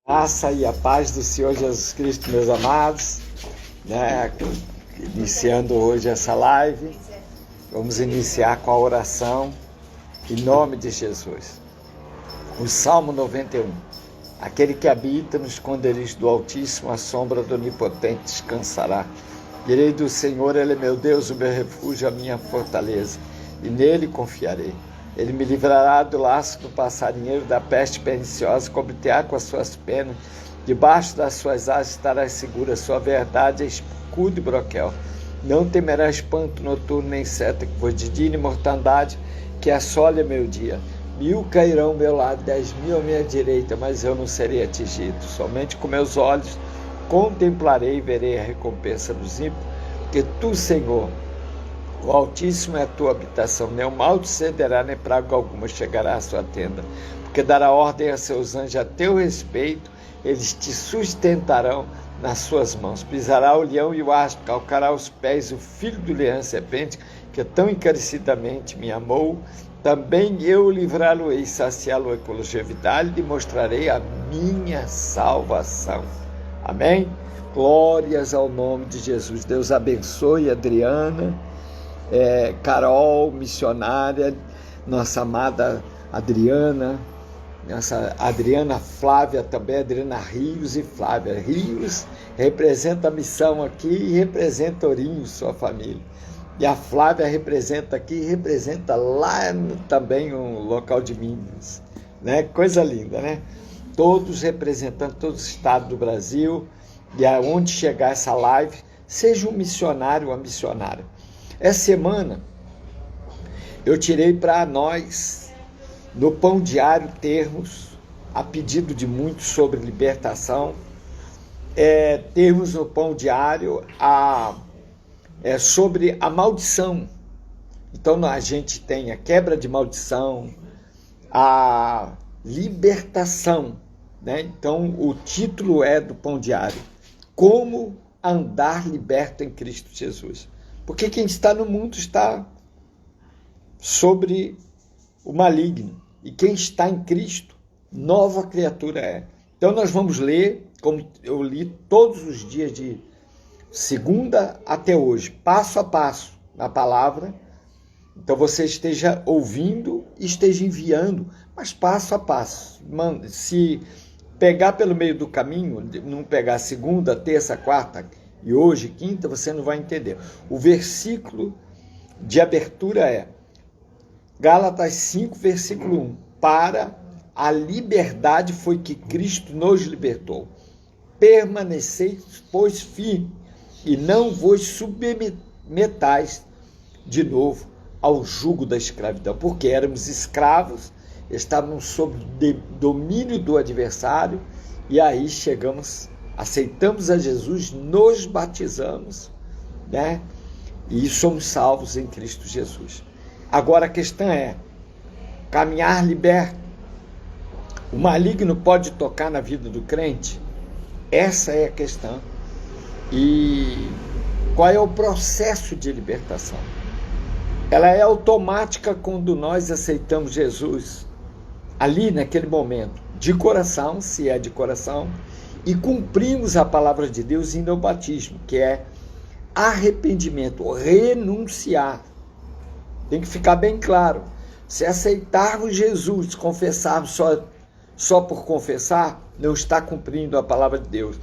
Graça e a paz do Senhor Jesus Cristo, meus amados, né? Iniciando hoje essa live, vamos iniciar com a oração em nome de Jesus. O Salmo 91. Aquele que habita nos esconderijos do Altíssimo, a sombra do Onipotente descansará. Direi do Senhor, Ele é meu Deus, o meu refúgio, a minha fortaleza, e nele confiarei. Ele me livrará do laço do passarinheiro, da peste perniciosa, cobrir-te-á com as suas penas, debaixo das suas asas estarás segura, sua verdade é escudo e broquel. Não temerás espanto noturno, nem seta que voe de dia, nem mortandade que assole meu dia. 1000 cairão ao meu lado, 10.000 à minha direita, mas eu não serei atingido. Somente com meus olhos contemplarei e verei a recompensa dos ímpios, porque tu, Senhor, o Altíssimo é a tua habitação, nem o mal te cederá, nem praga alguma chegará à sua tenda, porque dará ordem a seus anjos a teu respeito, eles te sustentarão nas suas mãos. Pisará o leão e o asno, calcará os pés o filho do leão e serpente, que tão encarecidamente me amou. Também eu livrá-lo-ei, saciá-lo-ei com longevidade, e lhe mostrarei a minha salvação. Amém? Glórias ao nome de Jesus. Deus abençoe Adriana, Carol, missionária, nossa amada Adriana, nossa Adriana Flávia também, Adriana Rios e Flávia. Rios representa a missão aqui e representa Ourinhos, sua família. E a Flávia representa aqui e representa lá também um local de Minas, né? Coisa linda, né? Todos representando todos os estados do Brasil, e aonde chegar essa live, seja um missionário ou uma missionária. Essa semana eu tirei para nós, no Pão Diário, termos, a pedido de muitos sobre libertação, termos no Pão Diário sobre a maldição. Então a gente tem a quebra de maldição, a libertação, né? Então o título do Pão Diário: Como andar liberto em Cristo Jesus. Porque quem está no mundo está sobre o maligno. E quem está em Cristo, nova criatura é. Então nós vamos ler, como eu li todos os dias de segunda até hoje, passo a passo, na palavra. Então você esteja ouvindo e esteja enviando, mas passo a passo. Se pegar pelo meio do caminho, não pegar segunda, terça, quarta e hoje, quinta, você não vai entender. O versículo de abertura é Gálatas 5, versículo 1. Para a liberdade foi que Cristo nos libertou. Permaneceis, pois, firme, e não vos submetais de novo ao jugo da escravidão, porque éramos escravos, estávamos sob domínio do adversário, e aí aceitamos a Jesus, nos batizamos, né? E somos salvos em Cristo Jesus. Agora a questão é, caminhar liberto, o maligno pode tocar na vida do crente? Essa é a questão. E qual é o processo de libertação? Ela é automática quando nós aceitamos Jesus, ali naquele momento, de coração, se é de coração, e cumprimos a palavra de Deus indo ao batismo, que é arrependimento, renunciar. Tem que ficar bem claro. Se aceitarmos Jesus, confessarmos só por confessar, não está cumprindo a palavra de Deus.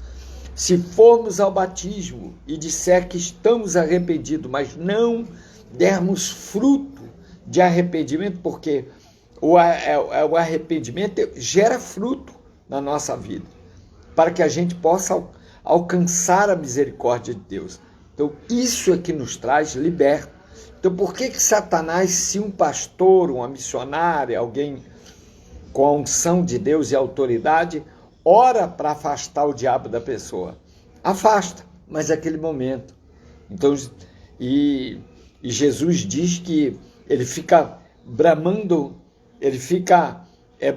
Se formos ao batismo e disser que estamos arrependidos, mas não dermos fruto de arrependimento, porque o arrependimento gera fruto na nossa vida, para que a gente possa alcançar a misericórdia de Deus. Então, isso é que nos traz liberto. Então, por que Satanás, se um pastor, uma missionária, alguém com a unção de Deus e autoridade, ora para afastar o diabo da pessoa? Afasta, mas naquele momento. Então, e Jesus diz que ele fica bramando, ele fica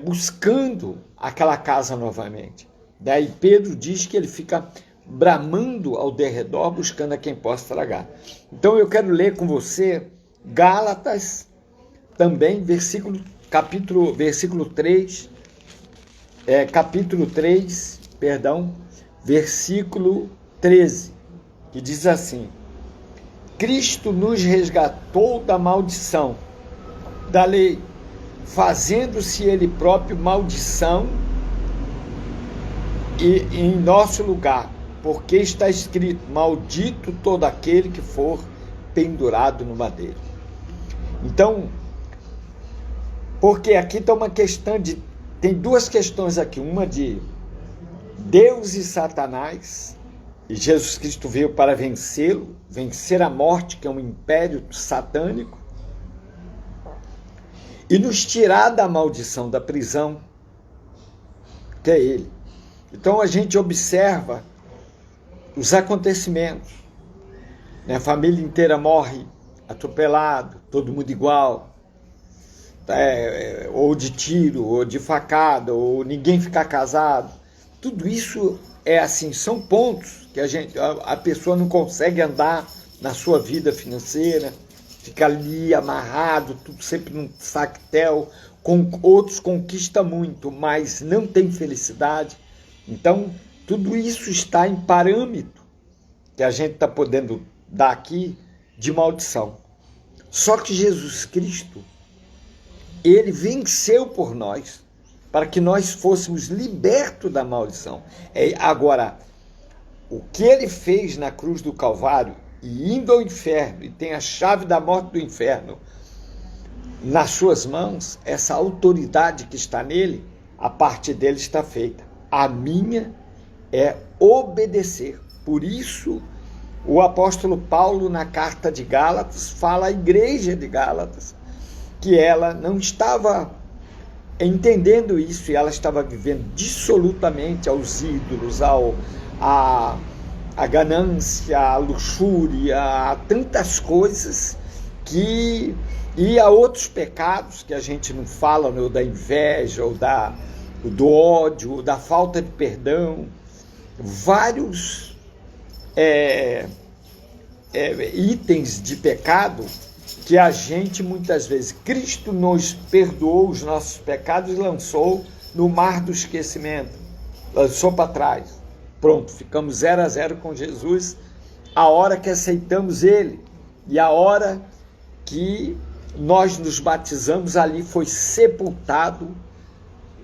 buscando aquela casa novamente. Daí Pedro diz que ele fica bramando ao derredor, buscando a quem possa tragar. Então eu quero ler com você Gálatas, também, versículo 3, capítulo 3, versículo 13, que diz assim: Cristo nos resgatou da maldição da lei, fazendo-se ele próprio maldição e em nosso lugar, porque está escrito: maldito todo aquele que for pendurado no madeiro. Então, porque aqui está uma questão tem duas questões aqui, uma de Deus e Satanás, e Jesus Cristo veio para vencê-lo, vencer a morte, que é um império satânico, e nos tirar da maldição da prisão, que é ele. Então a gente observa os acontecimentos, né? A família inteira morre atropelado, todo mundo igual, ou de tiro, ou de facada, ou ninguém ficar casado. Tudo isso é assim, são pontos que a pessoa não consegue andar na sua vida financeira, fica ali amarrado, tudo sempre num sactel, com outros conquista muito, mas não tem felicidade. Então, tudo isso está em parâmetro que a gente está podendo dar aqui de maldição. Só que Jesus Cristo, ele venceu por nós, para que nós fôssemos libertos da maldição. Agora, o que ele fez na cruz do Calvário, e indo ao inferno, e tem a chave da morte do inferno nas suas mãos, essa autoridade que está nele, a parte dele está feita. A minha é obedecer. Por isso, o apóstolo Paulo, na carta de Gálatas, fala à igreja de Gálatas que ela não estava entendendo isso, e ela estava vivendo dissolutamente aos ídolos, a ganância, a luxúria, a tantas coisas e a outros pecados que a gente não fala, né, da inveja, ou do ódio, ou da falta de perdão, vários itens de pecado que a gente muitas vezes, Cristo nos perdoou os nossos pecados e lançou no mar do esquecimento, lançou para trás. Pronto, ficamos 0-0 com Jesus a hora que aceitamos ele, e a hora que nós nos batizamos, ali foi sepultado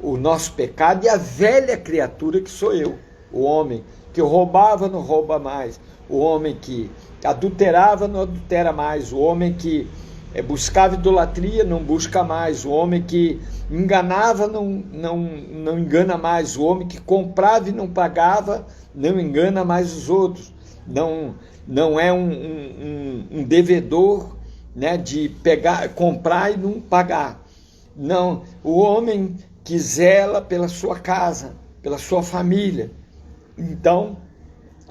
o nosso pecado, e a velha criatura que sou eu, o homem que roubava não rouba mais, o homem que adulterava não adultera mais, o homem que buscava idolatria não busca mais, o homem que enganava não engana mais, o homem que comprava e não pagava não engana mais os outros, não é um devedor, né, de comprar e não pagar. Não, o homem que zela pela sua casa, pela sua família. Então,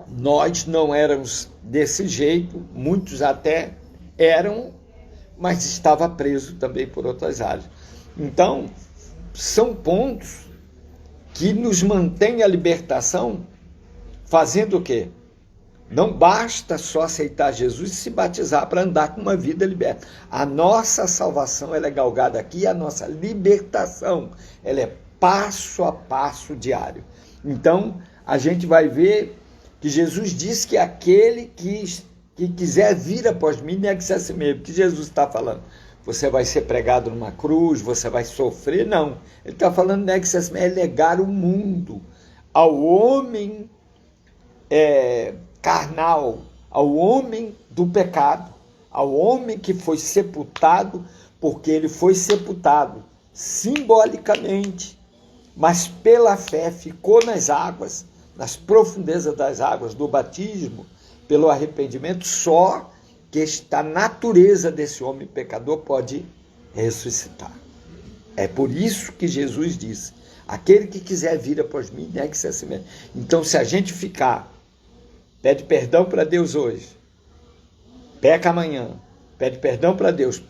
nós não éramos desse jeito, muitos até eram, mas estava preso também por outras áreas. Então, são pontos que nos mantêm a libertação, fazendo o quê? Não basta só aceitar Jesus e se batizar para andar com uma vida liberta. A nossa salvação, ela é galgada aqui, a nossa libertação, ela é passo a passo diário. Então, a gente vai ver que Jesus disse que aquele que quiser vir após mim, negue-se a si mesmo. O que Jesus está falando? Você vai ser pregado numa cruz, você vai sofrer? Não. Ele está falando, negue-se a si mesmo, é negar o mundo ao homem carnal, ao homem do pecado, ao homem que foi sepultado, porque ele foi sepultado simbolicamente, mas pela fé ficou nas águas, nas profundezas das águas do batismo, pelo arrependimento. Só que esta natureza desse homem pecador pode ressuscitar. É por isso que Jesus disse, aquele que quiser vir após mim, negue-se a si mesmo. Então, se a gente pede perdão para Deus hoje, peca amanhã, pede perdão para Deus,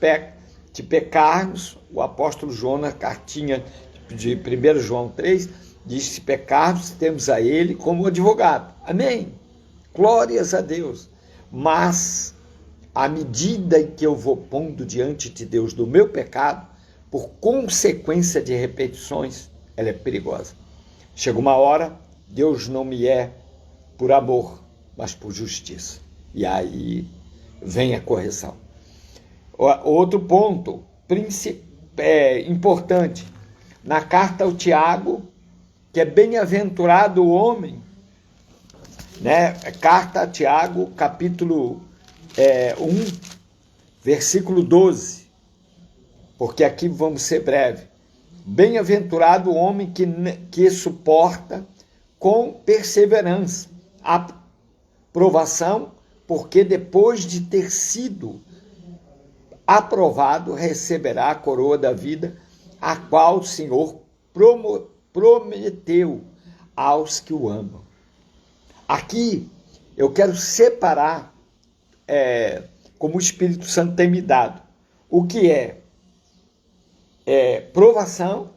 se pecarmos, o apóstolo João, na cartinha de 1 João 3, diz: se pecarmos, temos a ele como advogado. Amém? Glórias a Deus. Mas, à medida que eu vou pondo diante de Deus do meu pecado, por consequência de repetições, ela é perigosa. Chega uma hora, Deus não me é por amor, mas por justiça. E aí vem a correção. Outro ponto importante, na carta ao Tiago, que é bem-aventurado o homem, né? Carta a Tiago, capítulo 1, versículo 12, porque aqui vamos ser breve. Bem-aventurado o homem que suporta com perseverança a provação, porque depois de ter sido aprovado, receberá a coroa da vida, a qual o Senhor prometeu aos que o amam. Aqui eu quero separar, como o Espírito Santo tem me dado, o que é provação,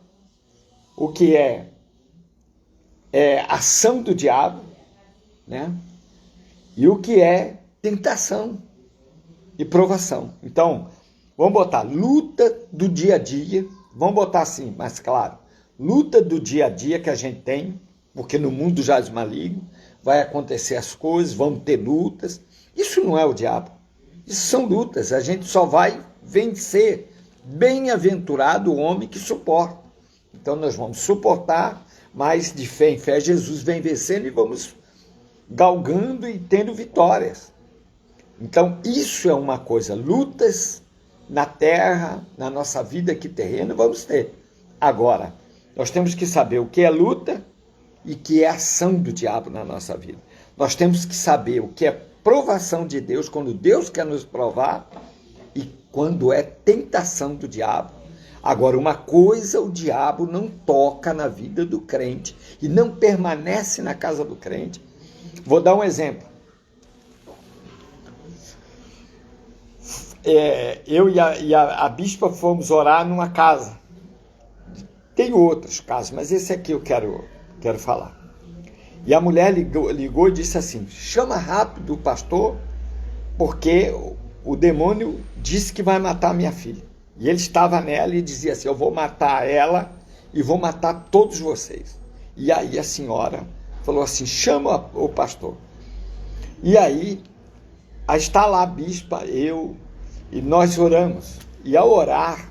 o que é ação do diabo, né? E o que é tentação e provação. Então, vamos botar luta do dia a dia, vamos botar assim, mais claro, luta do dia a dia que a gente tem, porque no mundo jaz maligno, vai acontecer as coisas, vamos ter lutas. Isso não é o diabo, isso são lutas, a gente só vai vencer. Bem-aventurado o homem que suporta. Então nós vamos suportar, mas de fé em fé Jesus vem vencendo e vamos galgando e tendo vitórias. Então isso é uma coisa, lutas na terra, na nossa vida aqui terrena, vamos ter. Agora, nós temos que saber o que é luta e o que é ação do diabo na nossa vida. Nós temos que saber o que é provação de Deus, quando Deus quer nos provar, e quando é tentação do diabo. Agora, uma coisa, o diabo não toca na vida do crente e não permanece na casa do crente. Vou dar um exemplo. Eu e a bispa fomos orar numa casa. Tem outros casos, mas esse aqui eu quero falar. E a mulher ligou e disse assim, chama rápido o pastor, porque o demônio disse que vai matar minha filha. E ele estava nela e dizia assim, eu vou matar ela e vou matar todos vocês. E aí a senhora falou assim, chama o pastor. E aí está lá a bispa, eu, e nós oramos. E ao orar,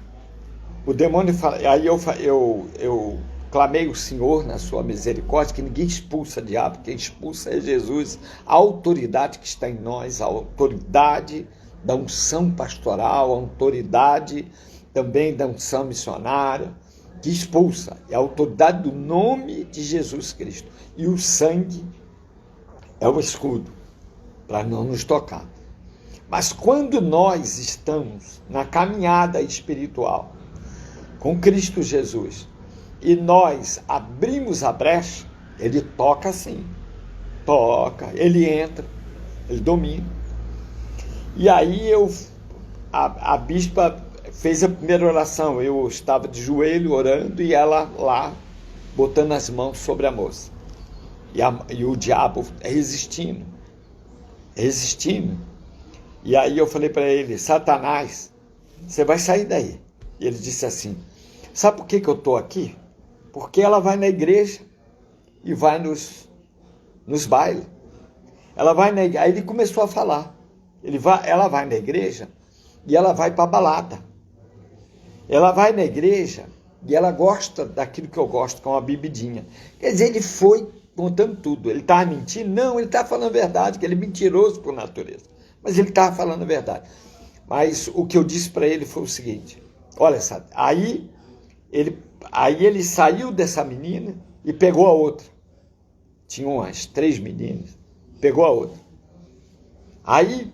o demônio fala, aí eu clamei o Senhor na sua misericórdia, que ninguém expulsa o diabo, quem expulsa é Jesus, a autoridade que está em nós, a autoridade da unção pastoral, a autoridade também da unção missionária, que expulsa, é a autoridade do nome de Jesus Cristo. E o sangue é o escudo, para não nos tocar. Mas quando nós estamos na caminhada espiritual com Cristo Jesus, e nós abrimos a brecha, ele toca sim, toca, ele entra, ele domina. E aí a bispa fez a primeira oração, eu estava de joelho orando e ela lá botando as mãos sobre a moça. E o diabo resistindo. E aí eu falei para ele, Satanás, você vai sair daí. E ele disse assim, sabe por que eu estou aqui? Porque ela vai na igreja e vai nos bailes. Aí ele começou a falar. Ela vai na igreja e ela vai para a balada. Ela vai na igreja e ela gosta daquilo que eu gosto, que é uma bebidinha. Quer dizer, ele foi contando tudo. Ele estava mentindo? Não, ele estava falando a verdade, que ele é mentiroso por natureza. Mas ele estava falando a verdade. Mas o que eu disse para ele foi o seguinte, olha, sabe, aí ele saiu dessa menina e pegou a outra. Tinha umas 3 meninas, pegou a outra. Aí,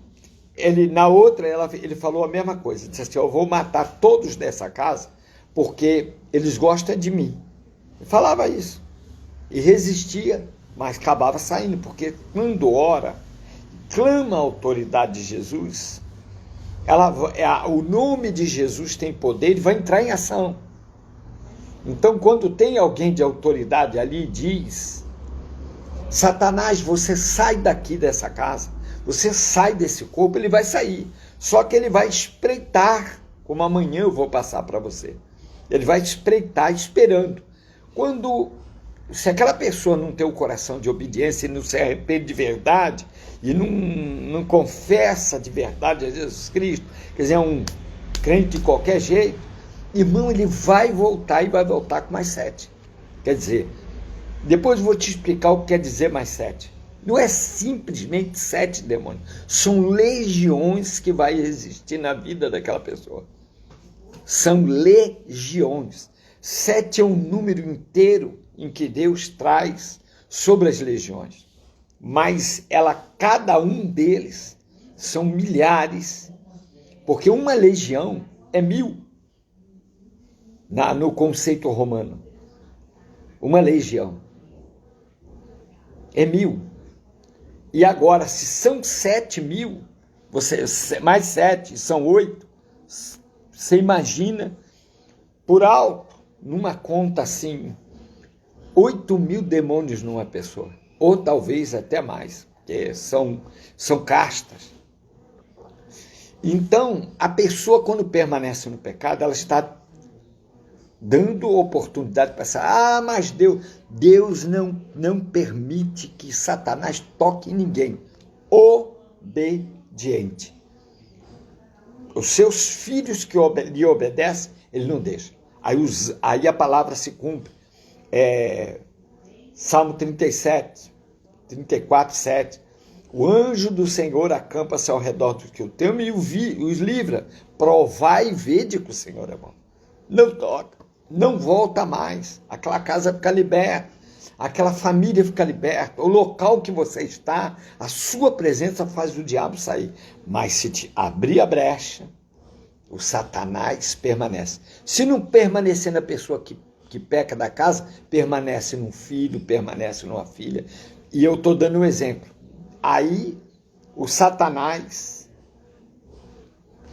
na outra, ele falou a mesma coisa. Disse assim, eu vou matar todos dessa casa porque eles gostam de mim. Ele falava isso. E resistia, mas acabava saindo, porque quando ora, clama a autoridade de Jesus, o nome de Jesus tem poder, ele vai entrar em ação. Então, quando tem alguém de autoridade ali, diz, Satanás, você sai daqui dessa casa, você sai desse corpo, ele vai sair. Só que ele vai espreitar, como amanhã eu vou passar para você. Ele vai espreitar esperando. Quando se aquela pessoa não tem o coração de obediência e não se arrepende de verdade, e não confessa de verdade a Jesus Cristo, quer dizer, é um crente de qualquer jeito, irmão, ele vai voltar e vai voltar com mais 7. Quer dizer, depois eu vou te explicar o que quer dizer mais 7. Não é simplesmente 7 demônios, são legiões que vai existir na vida daquela pessoa. São legiões. 7 é um número inteiro em que Deus traz sobre as legiões. Mas cada um deles são milhares, porque uma legião é 1000 no conceito romano. Uma legião é 1000. E agora, se são 7.000, mais 7 são 8, você imagina, por alto, numa conta assim, 8.000 demônios numa pessoa, ou talvez até mais, porque são castas. Então, a pessoa, quando permanece no pecado, ela está dando oportunidade para pensar, mas Deus não permite que Satanás toque em ninguém. Obediente. Os seus filhos que lhe obedecem, ele não deixa. Aí a palavra se cumpre. Salmo 37, 34, 7. O anjo do Senhor acampa-se ao redor dos que o temem e os livra. Provai e vede que o Senhor é bom. Não toca, não volta mais. Aquela casa fica liberta, aquela família fica liberta. O local que você está, a sua presença faz o diabo sair. Mas se te abrir a brecha, o Satanás permanece. Se não permanecer na pessoa que peca da casa, permanece num filho, permanece numa filha. E eu estou dando um exemplo. Aí o Satanás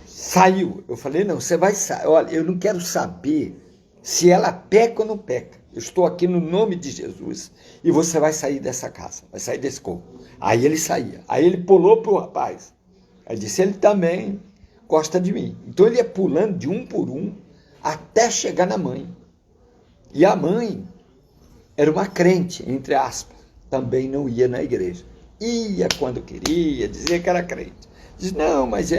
saiu. Eu falei, não, você vai sair. Olha, eu não quero saber se ela peca ou não peca. Eu estou aqui no nome de Jesus e você vai sair dessa casa, vai sair desse corpo. Aí ele saía. Aí ele pulou para o rapaz. Aí disse, ele também gosta de mim. Então ele ia pulando de um por um até chegar na mãe. E a mãe era uma crente, entre aspas, também não ia na igreja. Ia quando queria, dizia que era crente. Diz, não, mas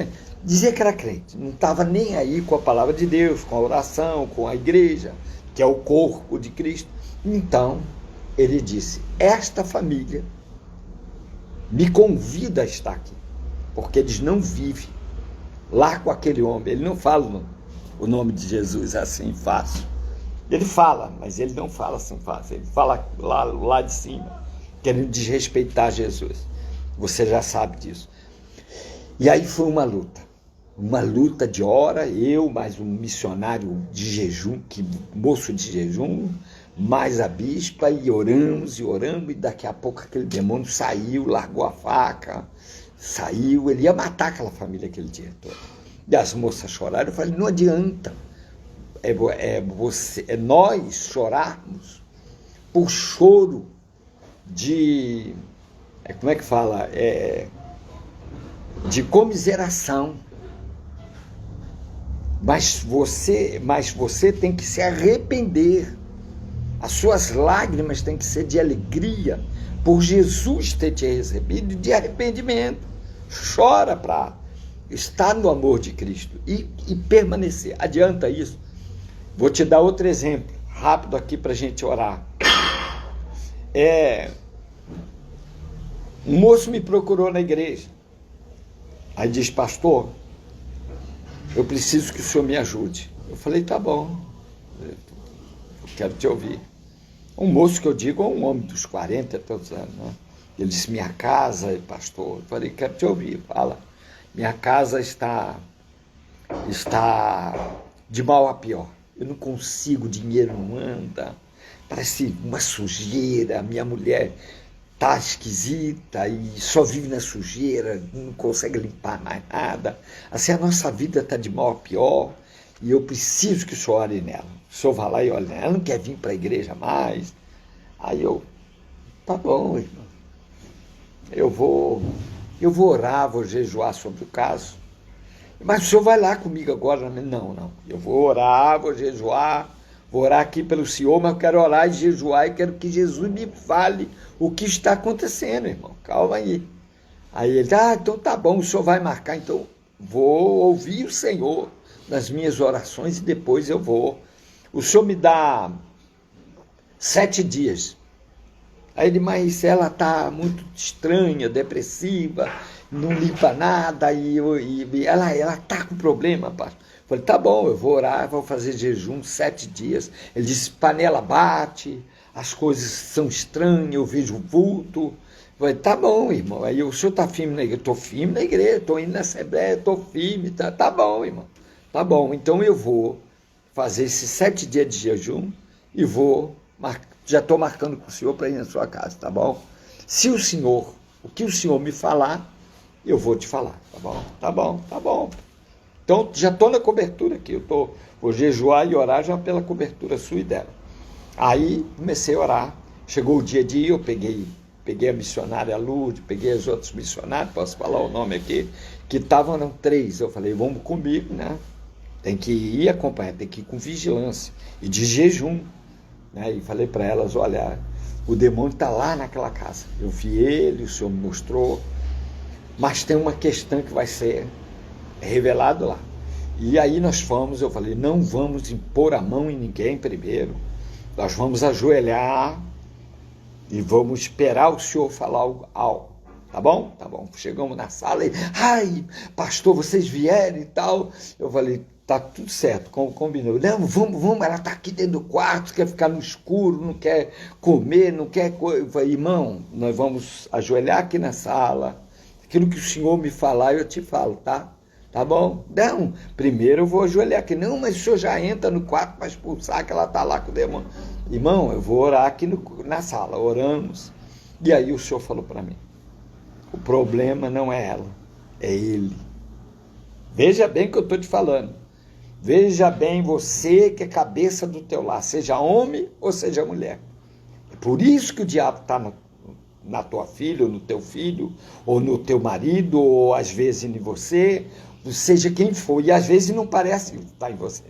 dizia que era crente, não estava nem aí com a palavra de Deus, com a oração, com a igreja, que é o corpo de Cristo. Então, ele disse, esta família me convida a estar aqui, porque eles não vivem lá com aquele homem, ele não fala o nome de Jesus assim fácil. Ele fala, mas ele não fala assim fácil, ele fala lá de cima, querendo desrespeitar Jesus. Você já sabe disso. E aí foi uma luta de hora, eu mais um missionário de jejum, moço de jejum, mais a bispa, e oramos, e daqui a pouco aquele demônio saiu, largou a faca, saiu, ele ia matar aquela família aquele dia todo. E as moças choraram, eu falei, não adianta, nós chorarmos por choro de, como é que fala, de comiseração, mas você tem que se arrepender, as suas lágrimas têm que ser de alegria, por Jesus ter te recebido, de arrependimento. Chora para estar no amor de Cristo e permanecer. Adianta isso. Vou te dar outro exemplo, rápido aqui para a gente orar. Um moço me procurou na igreja. Aí diz, pastor, eu preciso que o senhor me ajude. Eu falei, tá bom, eu quero te ouvir. Um moço que eu digo é um homem dos 40 e tantos anos, né? Ele disse, minha casa, pastor, eu falei, quero te ouvir, fala. Minha casa está de mal a pior. Eu não consigo, dinheiro não anda, parece uma sujeira, minha mulher está esquisita e só vive na sujeira, não consegue limpar mais nada. Assim, a nossa vida está de mal a pior e eu preciso que o senhor ore nela. O senhor vai lá e olha, ela não quer vir para a igreja mais. Aí eu, tá bom, irmão. Eu vou orar, vou jejuar sobre o caso. Mas o senhor vai lá comigo agora? Não. Eu vou orar, vou jejuar, vou orar aqui pelo senhor, mas eu quero orar e jejuar e quero que Jesus me fale o que está acontecendo, irmão. Calma aí. Aí ele, então tá bom, o senhor vai marcar, então vou ouvir o Senhor nas minhas orações e depois eu vou. O senhor me dá 7 dias. Aí ele, mas ela está muito estranha, depressiva, não limpa nada, e ela está com problema, pastor. Eu falei, tá bom, eu vou orar, vou fazer jejum 7 dias. Ele disse, panela bate, as coisas são estranhas, eu vejo vulto. Eu falei, tá bom, irmão. Aí o senhor está firme na igreja? Estou firme na igreja, estou indo na Assembleia, estou firme. Tá bom, irmão. Tá bom, então eu vou fazer esses 7 dias de jejum e já estou marcando com o senhor para ir na sua casa, tá bom? Se o que o senhor me falar, eu vou te falar, tá bom? Tá bom, tá bom. Então, já estou na cobertura aqui, vou jejuar e orar já pela cobertura sua e dela. Aí, comecei a orar, chegou o dia de ir, eu peguei a missionária Lourdes, peguei os outros missionários, posso falar o nome aqui, que eram 3, eu falei, vamos comigo, né? Tem que ir acompanhar, tem que ir com vigilância e de jejum, né? E falei para elas, olha, o demônio está lá naquela casa, eu vi ele, o senhor me mostrou, mas tem uma questão que vai ser revelado lá. E aí nós fomos, eu falei, não vamos impor a mão em ninguém primeiro, nós vamos ajoelhar e vamos esperar o senhor falar algo, tá bom? Tá bom. Chegamos na sala e, pastor, vocês vieram e tal. Eu falei, tá tudo certo, combinou. Não, vamos, ela tá aqui dentro do quarto, quer ficar no escuro, não quer comer, não quer... Eu falei, irmão, nós vamos ajoelhar aqui na sala, aquilo que o senhor me falar, eu te falo, tá? Tá bom? Não, primeiro eu vou ajoelhar aqui. Não, mas o senhor já entra no quarto para expulsar que ela tá lá com o demônio. Irmão, eu vou orar aqui na sala, oramos. E aí o senhor falou para mim, o problema não é ela, é ele. Veja bem o que eu estou te falando. Veja bem você que é cabeça do teu lar, seja homem ou seja mulher. É por isso que o diabo está na tua filha, ou no teu filho, ou no teu marido, ou às vezes em você, seja quem for, e às vezes não parece estar em você.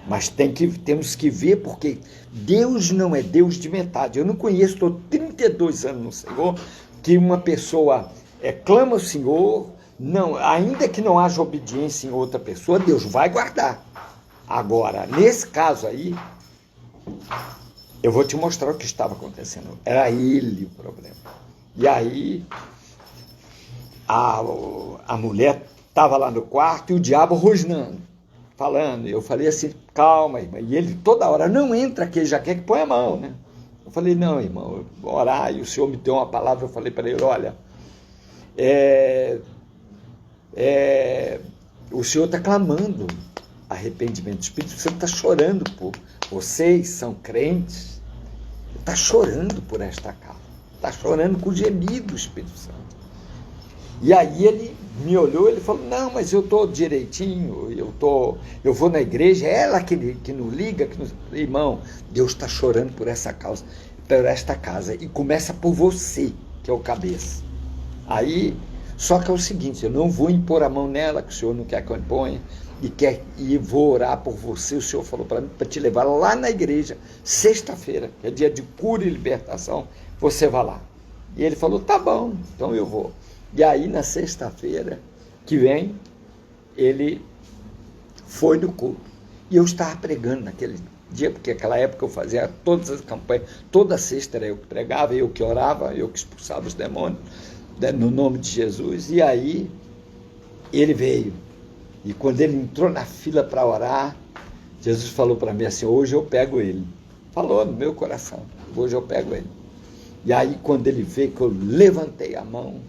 Mas temos que ver, porque Deus não é Deus de metade. Eu não conheço, estou 32 anos no Senhor, que uma pessoa clama ao Senhor, não, ainda que não haja obediência em outra pessoa, Deus vai guardar. Agora, nesse caso aí, eu vou te mostrar o que estava acontecendo. Era ele o problema. E aí, a mulher estava lá no quarto e o diabo rosnando, falando. Eu falei assim, calma, irmã. E ele toda hora, não entra aqui, ele já quer que põe a mão, né? Eu falei, não, irmão, eu vou orar. E o senhor me deu uma palavra, eu falei para ele, olha, o senhor está clamando arrependimento. O Espírito Santo está chorando por vocês, são crentes, está chorando por esta casa, está chorando com gemido o Espírito Santo. E aí ele me olhou, ele falou, não, mas eu estou direitinho, eu vou na igreja, é ela que não liga, irmão, Deus está chorando por essa causa, por esta casa, e começa por você, que é o cabeça. Aí, só que é o seguinte, eu não vou impor a mão nela, que o senhor não quer que eu imponha, e vou orar por você, o senhor falou para mim, para te levar lá na igreja, sexta-feira, que é dia de cura e libertação, você vai lá. E ele falou, tá bom, então eu vou. E aí, na sexta-feira que vem, ele foi no culto. E eu estava pregando naquele dia, porque naquela época eu fazia todas as campanhas, toda sexta era eu que pregava, eu que orava, eu que expulsava os demônios, no nome de Jesus. E aí, ele veio. E quando ele entrou na fila para orar, Jesus falou para mim assim, hoje eu pego ele. Falou no meu coração, hoje eu pego ele. E aí, quando ele veio, que eu levantei a mão,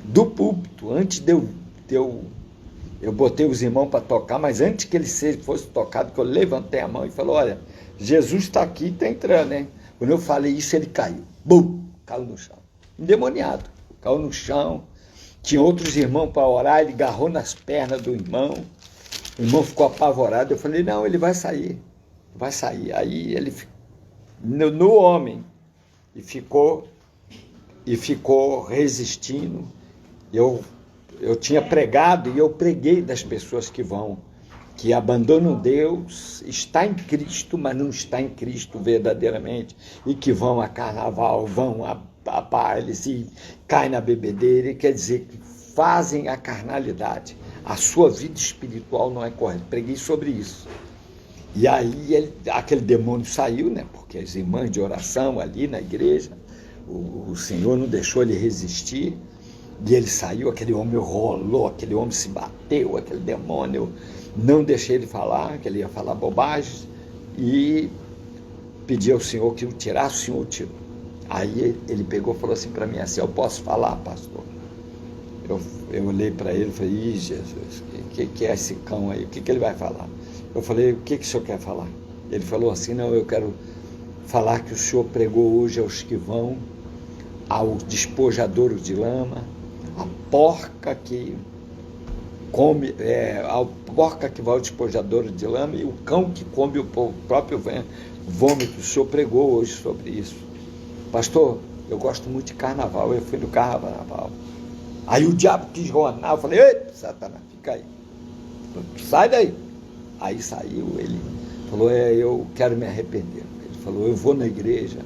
do púlpito, antes eu botei os irmãos para tocar, mas antes que ele fosse tocado, que eu levantei a mão e falei, olha, Jesus está aqui, está entrando, hein? Quando eu falei isso, ele caiu, bum, caiu no chão, endemoniado, caiu no chão, tinha outros irmãos para orar, ele agarrou nas pernas do irmão, o irmão ficou apavorado, eu falei, não, ele vai sair, aí ele no homem, e ficou resistindo. Eu tinha pregado e eu preguei das pessoas que vão que abandonam Deus, está em Cristo, mas não está em Cristo verdadeiramente, e que vão a carnaval, vão a bailes e caem na bebedeira, e quer dizer que fazem a carnalidade. A sua vida espiritual não é correta. Preguei sobre isso. E aí aquele demônio saiu, né? Porque as irmãs de oração ali na igreja, o Senhor não deixou ele resistir, e ele saiu, aquele homem rolou, aquele homem se bateu, aquele demônio, não deixei ele falar, que ele ia falar bobagem, e pedi ao Senhor que o tirasse, o Senhor o tirou. Aí ele pegou e falou assim para mim, assim, eu posso falar, pastor? Eu olhei para ele e falei, ih, Jesus, o que é esse cão aí? O que ele vai falar? Eu falei, o que o senhor quer falar? Ele falou assim, não, eu quero falar que o senhor pregou hoje aos que vão, ao despojadouro de lama, a porca que come, a porca que vai ao despojadouro de lama e o cão que come o próprio vômito. O senhor pregou hoje sobre isso. Pastor, eu gosto muito de carnaval, eu fui no carnaval. Aí o diabo quis ronar, eu falei, ei, Satanás, fica aí, sai daí. Aí saiu, ele falou, eu quero me arrepender. Ele falou, eu vou na igreja,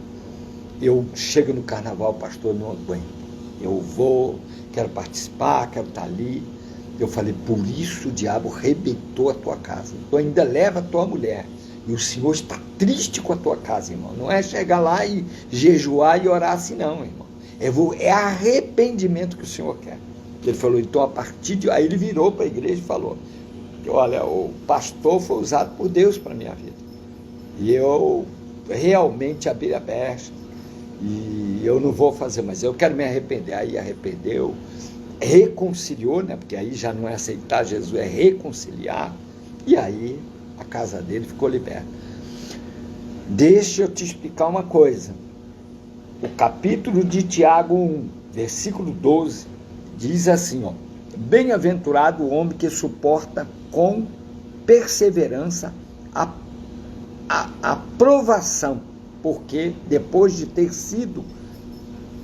eu chego no carnaval, pastor, não aguento. Eu vou, quero participar, quero estar ali. Eu falei, por isso o diabo arrebentou a tua casa. Tu ainda leva a tua mulher. E o Senhor está triste com a tua casa, irmão. Não é chegar lá e jejuar e orar assim, não, irmão. É arrependimento que o Senhor quer. Ele falou, então a partir de... Aí ele virou para a igreja e falou, olha, o pastor foi usado por Deus para a minha vida. E eu realmente abri a brecha. E eu não vou fazer mais, eu quero me arrepender. Aí arrependeu, reconciliou, né? Porque aí já não é aceitar Jesus, é reconciliar. E aí a casa dele ficou liberta. Deixa eu te explicar uma coisa. O capítulo de Tiago 1, versículo 12, diz assim, ó, bem-aventurado o homem que suporta com perseverança a provação, porque depois de ter sido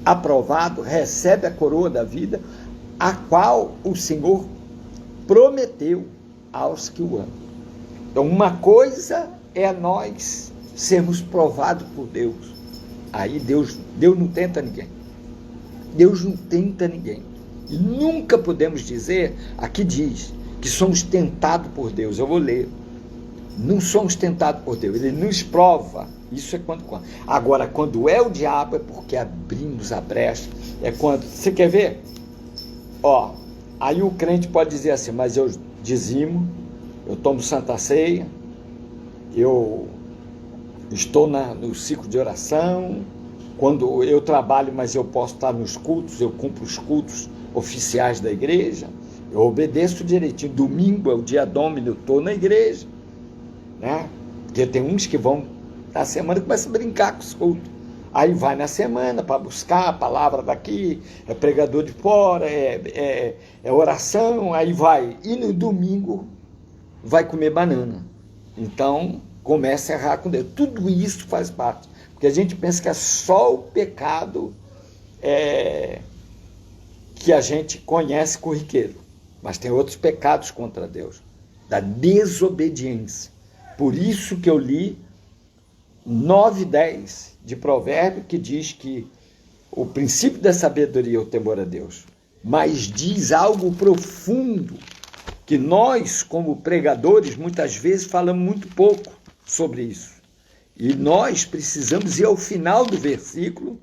aprovado, recebe a coroa da vida, a qual o Senhor prometeu aos que o amam. Então, uma coisa é nós sermos provados por Deus. Aí Deus não tenta ninguém. Deus não tenta ninguém. E nunca podemos dizer, aqui diz, que somos tentados por Deus. Eu vou ler. Não somos tentados por Deus. Ele nos prova. Isso é quando. Agora, quando é o diabo, é porque abrimos a brecha. É quando. Você quer ver? Ó, aí o crente pode dizer assim, mas eu dizimo, eu tomo Santa Ceia, eu estou no ciclo de oração, quando eu trabalho, mas eu posso estar nos cultos, eu cumpro os cultos oficiais da igreja, eu obedeço direitinho. Domingo é o dia Domini, eu estou na igreja, né? Porque tem uns que vão na semana e começam a brincar com os cultos. Aí vai na semana para buscar a palavra daqui, é pregador de fora, é oração, aí vai. E no domingo vai comer banana. Então começa a errar com Deus. Tudo isso faz parte. Porque a gente pensa que é só o pecado que a gente conhece corriqueiro. Mas tem outros pecados contra Deus. Da desobediência. Por isso que eu li 9:10 de Provérbio, que diz que o princípio da sabedoria é o temor a Deus. Mas diz algo profundo, que nós, como pregadores, muitas vezes falamos muito pouco sobre isso. E nós precisamos ir ao final do versículo.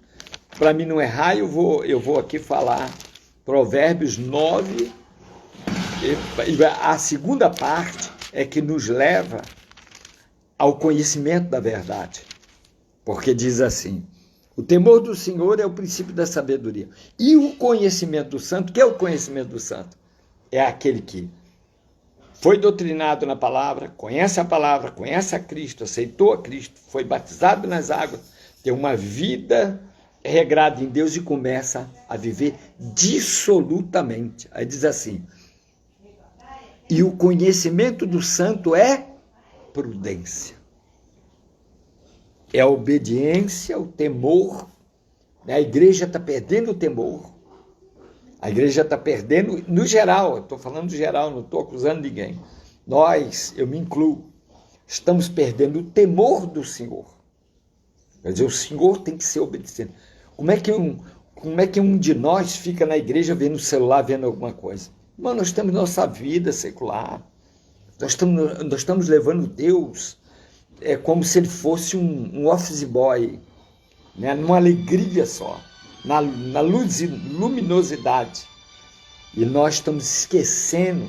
Para mim não errar, eu vou aqui falar Provérbios 9. A segunda parte é que nos leva ao conhecimento da verdade. Porque diz assim, o temor do Senhor é o princípio da sabedoria. E o conhecimento do santo, o que é o conhecimento do santo? É aquele que foi doutrinado na palavra, conhece a Cristo, aceitou a Cristo, foi batizado nas águas, tem uma vida regrada em Deus e começa a viver dissolutamente. Aí diz assim, e o conhecimento do santo é prudência. É a obediência, o temor. A igreja está perdendo o temor. A igreja está perdendo, no geral, eu estou falando do geral, não estou acusando ninguém. nós, eu me incluo, estamos perdendo o temor do Senhor. Quer dizer, o Senhor tem que ser obedecido. Como é que um de nós fica na igreja vendo o celular, vendo alguma coisa? Mano, nós temos nossa vida secular. Nós estamos levando Deus como se ele fosse um office boy, né? Numa alegria só, na luminosidade. E nós estamos esquecendo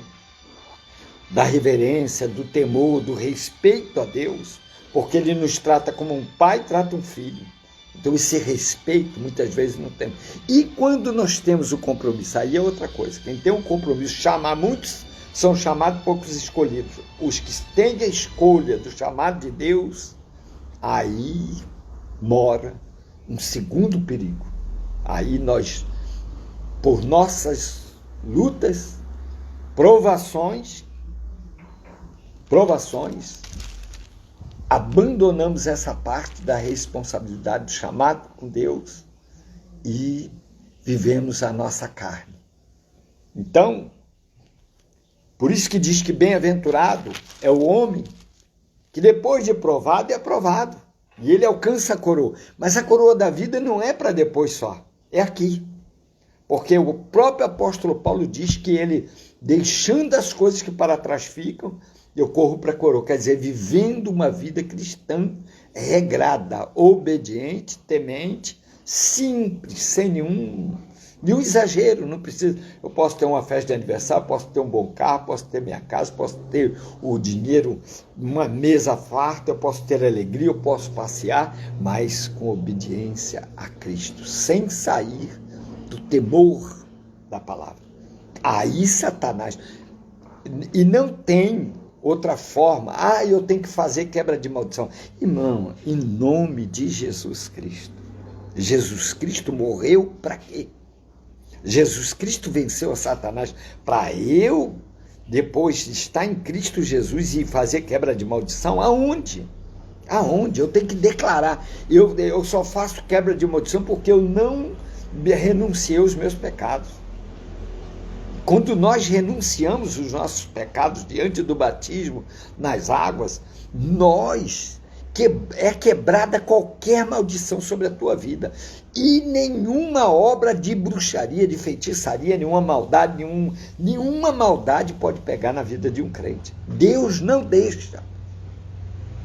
da reverência, do temor, do respeito a Deus, porque ele nos trata como um pai trata um filho. Então esse respeito muitas vezes não temos. E quando nós temos o compromisso, aí é outra coisa. Quem tem um compromisso, chamar muitos, são chamados, poucos escolhidos. Os que têm a escolha do chamado de Deus, aí mora um segundo perigo. Aí nós, por nossas lutas, provações, abandonamos essa parte da responsabilidade do chamado com Deus e vivemos a nossa carne. Então, por isso que diz que bem-aventurado é o homem que depois de provado é aprovado. E ele alcança a coroa. Mas a coroa da vida não é para depois só, é aqui. Porque o próprio apóstolo Paulo diz que ele, deixando as coisas que para trás ficam, eu corro para a coroa. Quer dizer, vivendo uma vida cristã regrada, obediente, temente, simples, sem nenhum exagero. Não precisa. Eu posso ter uma festa de aniversário, posso ter um bom carro, posso ter minha casa, posso ter o dinheiro, uma mesa farta, eu posso ter alegria, eu posso passear, mas com obediência a Cristo, sem sair do temor da palavra. Aí Satanás, e não tem outra forma, eu tenho que fazer quebra de maldição. Irmão, em nome de Jesus Cristo. Jesus Cristo morreu para quê? Jesus Cristo venceu a Satanás para eu, depois de estar em Cristo Jesus e fazer quebra de maldição? Aonde? Aonde? Eu tenho que declarar. Eu só faço quebra de maldição porque eu não renunciei aos meus pecados. Quando nós renunciamos os nossos pecados diante do batismo nas águas, é quebrada qualquer maldição sobre a tua vida. E nenhuma obra de bruxaria, de feitiçaria, nenhuma maldade pode pegar na vida de um crente. Deus não deixa.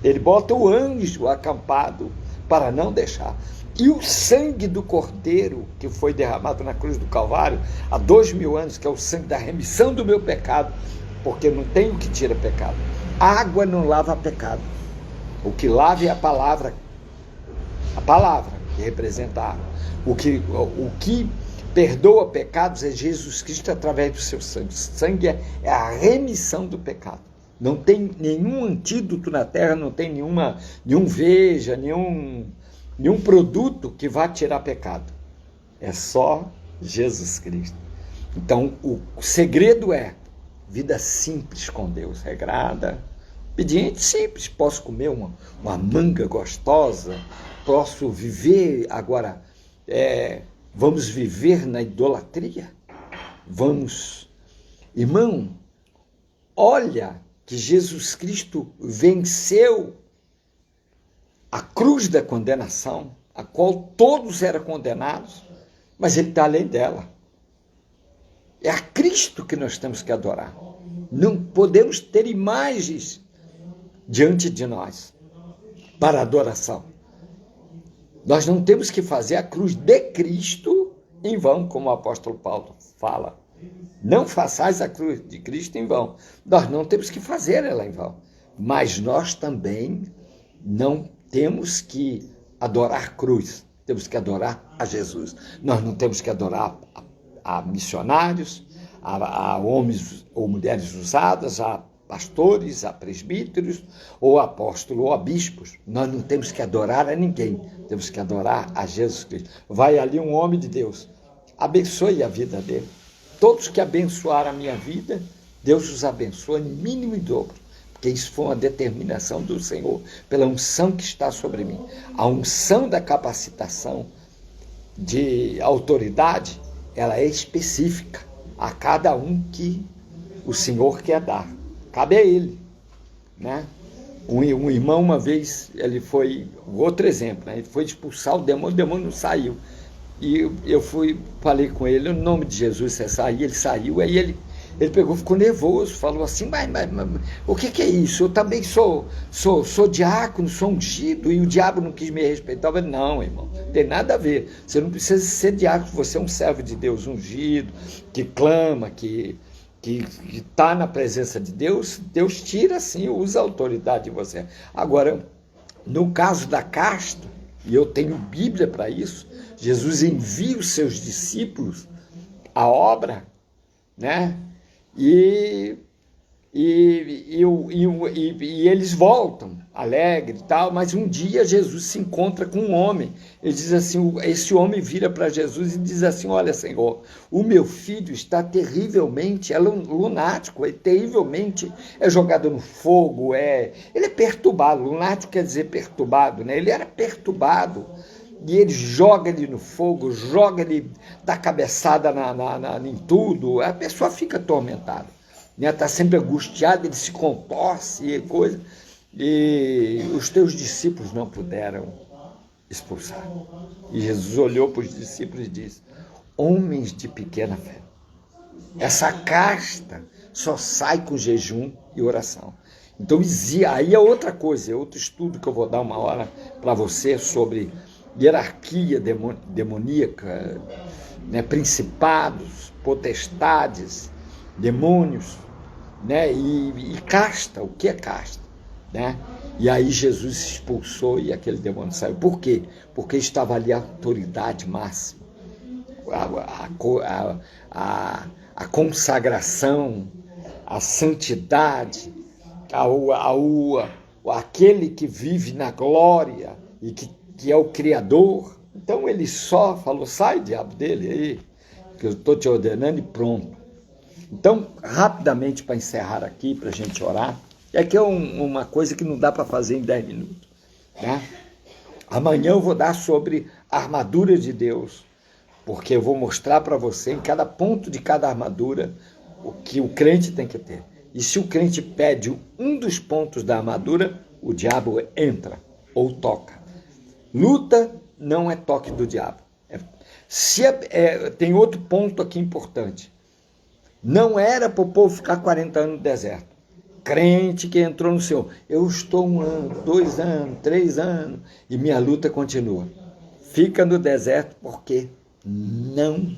Ele bota o anjo acampado para não deixar. E o sangue do Cordeiro, que foi derramado na cruz do Calvário, há 2000 anos, que é o sangue da remissão do meu pecado, porque não tem o que tira pecado. A água não lava pecado. O que lava é a palavra que representa a água. O que perdoa pecados é Jesus Cristo através do seu sangue. O sangue é a remissão do pecado. Não tem nenhum antídoto na terra, não tem nenhum veja, nenhum produto que vá tirar pecado. É só Jesus Cristo. Então, o segredo é vida simples com Deus, regrada, obediente, simples. Posso comer uma manga gostosa, posso viver agora, vamos viver na idolatria? Vamos. Irmão, olha que Jesus Cristo venceu a cruz da condenação, a qual todos eram condenados, mas ele está além dela. É a Cristo que nós temos que adorar. Não podemos ter imagens diante de nós para adoração. Nós não temos que fazer a cruz de Cristo em vão, como o apóstolo Paulo fala. Não façais a cruz de Cristo em vão. Nós não temos que fazer ela em vão. Mas nós também não temos que adorar cruz. Temos que adorar a Jesus. Nós não temos que adorar a missionários, a homens ou mulheres usadas, a pastores, a presbíteros, ou apóstolos, ou a bispos. Nós não temos que adorar a ninguém. Temos que adorar a Jesus Cristo. Vai ali um homem de Deus. Abençoe a vida dele. Todos que abençoaram a minha vida, Deus os abençoa em mínimo e dobro. Porque isso foi uma determinação do Senhor, pela unção que está sobre mim. A unção da capacitação de autoridade, ela é específica a cada um que o Senhor quer dar. cabe a ele, né? Um irmão, uma vez, ele foi, outro exemplo, né? Ele foi expulsar o demônio não saiu. E eu falei com ele, no nome de Jesus, você sai, ele saiu, aí ele pegou, ficou nervoso, falou assim, mas o que é isso? Eu também sou diácono, sou ungido, e o diabo não quis me respeitar. Eu falei, não, irmão, não tem nada a ver, você não precisa ser diácono, você é um servo de Deus ungido, que clama, que está na presença de Deus, Deus tira sim, usa a autoridade de você. Agora, no caso da casta, e eu tenho Bíblia para isso, Jesus envia os seus discípulos à obra, né? E eles voltam alegres e tal, mas um dia Jesus se encontra com um homem. Ele diz assim, esse homem vira para Jesus e diz assim, olha, Senhor, o meu filho está terrivelmente, é lunático, terrivelmente é jogado no fogo, ele é perturbado. Lunático quer dizer perturbado, né? Ele era perturbado. E ele joga ele no fogo, joga ele, dá cabeçada em tudo, a pessoa fica atormentada, né? Está sempre angustiada, ele se contorce e coisa, e os teus discípulos não puderam expulsar. E Jesus olhou para os discípulos e disse, homens de pequena fé, essa casta só sai com jejum e oração. Então, aí é outra coisa, é outro estudo que eu vou dar uma hora para você sobre hierarquia demoníaca, né, principados, potestades, demônios, né, e casta, o que é casta, né? E aí Jesus expulsou e aquele demônio saiu. Por quê? Porque estava ali a autoridade máxima, a consagração, a santidade, aquele que vive na glória e que é o Criador. Então ele só falou, sai, diabo, dele aí, que eu estou te ordenando, e pronto. Então, rapidamente, para encerrar aqui, para a gente orar, é que é uma coisa que não dá para fazer em 10 minutos, né? Amanhã eu vou dar sobre a armadura de Deus, porque eu vou mostrar para você, em cada ponto de cada armadura, o que o crente tem que ter. E se o crente pede um dos pontos da armadura, o diabo entra ou toca. Luta não é toque do diabo. Tem outro ponto aqui importante. Não era para o povo ficar 40 anos no deserto. Crente que entrou no Senhor. Eu estou 1 ano, 2 anos, 3 anos e minha luta continua. Fica no deserto porque não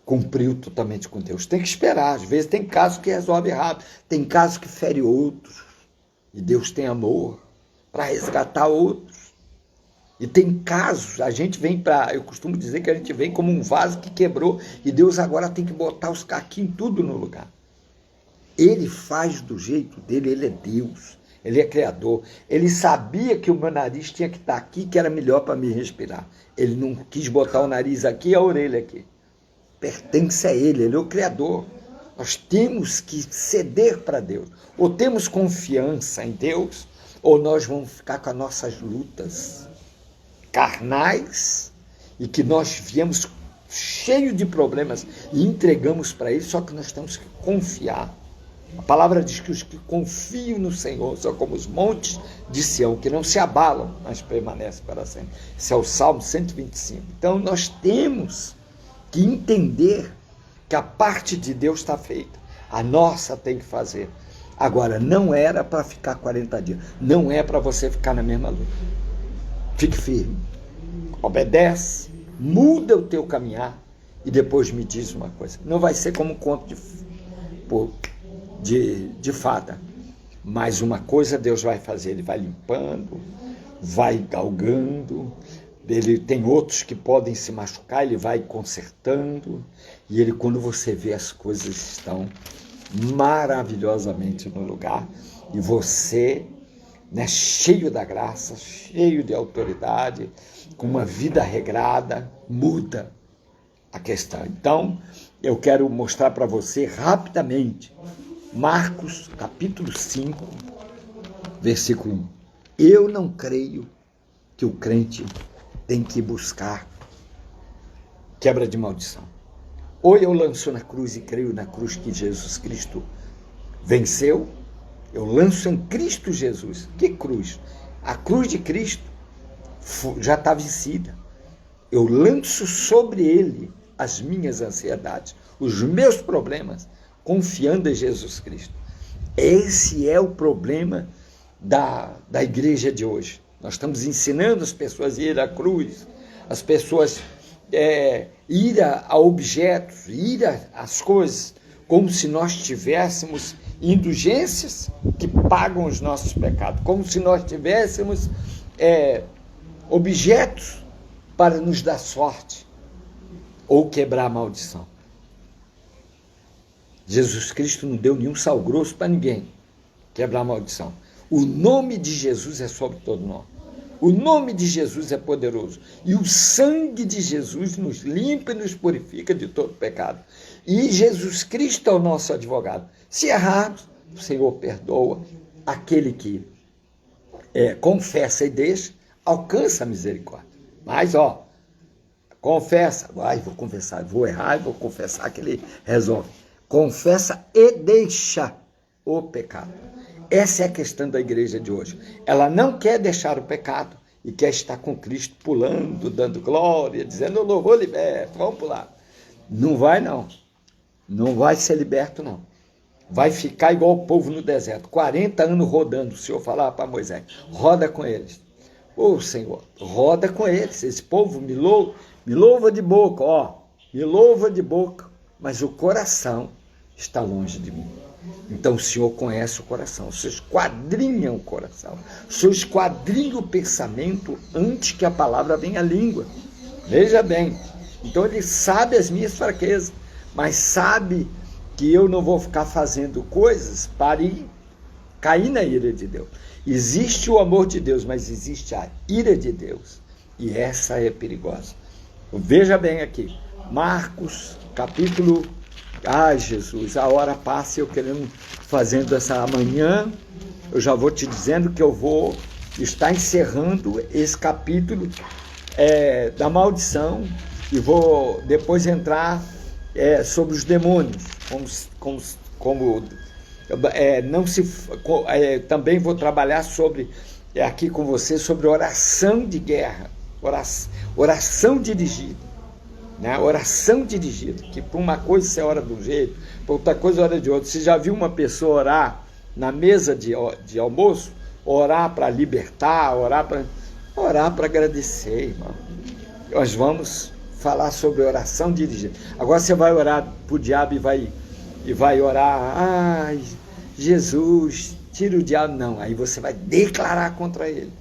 cumpriu totalmente com Deus. Tem que esperar. Às vezes tem casos que resolve rápido. Tem casos que fere outros. E Deus tem amor para resgatar outros. E tem casos, eu costumo dizer que a gente vem como um vaso que quebrou e Deus agora tem que botar os caquinhos tudo no lugar. Ele faz do jeito dele, ele é Deus, ele é Criador. Ele sabia que o meu nariz tinha que estar aqui, que era melhor para me respirar. Ele não quis botar o nariz aqui e a orelha aqui. Pertence a ele é o Criador. Nós temos que ceder para Deus. Ou temos confiança em Deus, ou nós vamos ficar com as nossas lutas carnais, e que nós viemos cheio de problemas e entregamos para ele, só que nós temos que confiar. A palavra diz que os que confiam no Senhor são como os montes de Sião, que não se abalam, mas permanecem para sempre. Esse é o Salmo 125. Então nós temos que entender que a parte de Deus está feita, a nossa tem que fazer. Agora, não era para ficar 40 dias, não é para você ficar na mesma luta. Fique firme, obedece, muda o teu caminhar e depois me diz uma coisa. Não vai ser como um conto de fada, mas uma coisa Deus vai fazer, ele vai limpando, vai galgando, ele tem outros que podem se machucar, ele vai consertando, e ele, quando você vê, as coisas estão maravilhosamente no lugar, e você, né, cheio da graça, cheio de autoridade, com uma vida regrada, muda a questão. Então, eu quero mostrar para você rapidamente, Marcos capítulo 5, versículo 1. Eu não creio que o crente tem que buscar quebra de maldição. Ou eu lanço na cruz e creio na cruz que Jesus Cristo venceu, eu lanço em Cristo Jesus. Que cruz? A cruz de Cristo já está vencida. Eu lanço sobre ele as minhas ansiedades, os meus problemas, confiando em Jesus Cristo. Esse é o problema da igreja de hoje. Nós estamos ensinando as pessoas a ir à cruz, as pessoas ir a objetos, ir às coisas, como se nós tivéssemos indulgências que pagam os nossos pecados, como se nós tivéssemos objetos para nos dar sorte ou quebrar a maldição. Jesus Cristo não deu nenhum sal grosso para ninguém quebrar a maldição. O nome de Jesus é sobre todo nome. O nome de Jesus é poderoso. E o sangue de Jesus nos limpa e nos purifica de todo pecado. E Jesus Cristo é o nosso advogado. Se errarmos, o Senhor perdoa. Aquele que confessa e deixa, alcança a misericórdia. Mas, confessa. Vou confessar, vou errar, vou confessar que ele resolve. Confessa e deixa o pecado. Essa é a questão da igreja de hoje. Ela não quer deixar o pecado e quer estar com Cristo pulando, dando glória, dizendo, eu louvor liberto, vamos pular. Não vai, não. Não vai ser liberto, não. Vai ficar igual o povo no deserto, 40 anos rodando. O Senhor falava para Moisés, roda com eles. Ô Senhor, roda com eles. Esse povo me louva de boca, me louva de boca, mas o coração está longe de mim. Então o Senhor conhece o coração, o Senhor esquadrinha o coração, o Senhor esquadrinha o pensamento antes que a palavra venha à língua. Veja bem, então ele sabe as minhas fraquezas, mas sabe que eu não vou ficar fazendo coisas para cair na ira de Deus. Existe o amor de Deus, mas existe a ira de Deus, e essa é perigosa. Veja bem aqui, Marcos, capítulo... Jesus, a hora passa e eu querendo fazendo essa amanhã, eu já vou te dizendo que eu vou estar encerrando esse capítulo da maldição e vou depois entrar sobre os demônios, também vou trabalhar aqui com você sobre oração de guerra, oração dirigida. Oração dirigida, que por uma coisa você ora de um jeito, por outra coisa ora de outro. Você já viu uma pessoa orar na mesa de almoço? Orar para libertar, orar para agradecer, irmão. Nós vamos falar sobre oração dirigida. Agora você vai orar para o diabo e vai orar, Jesus, tira o diabo. Não, aí você vai declarar contra ele.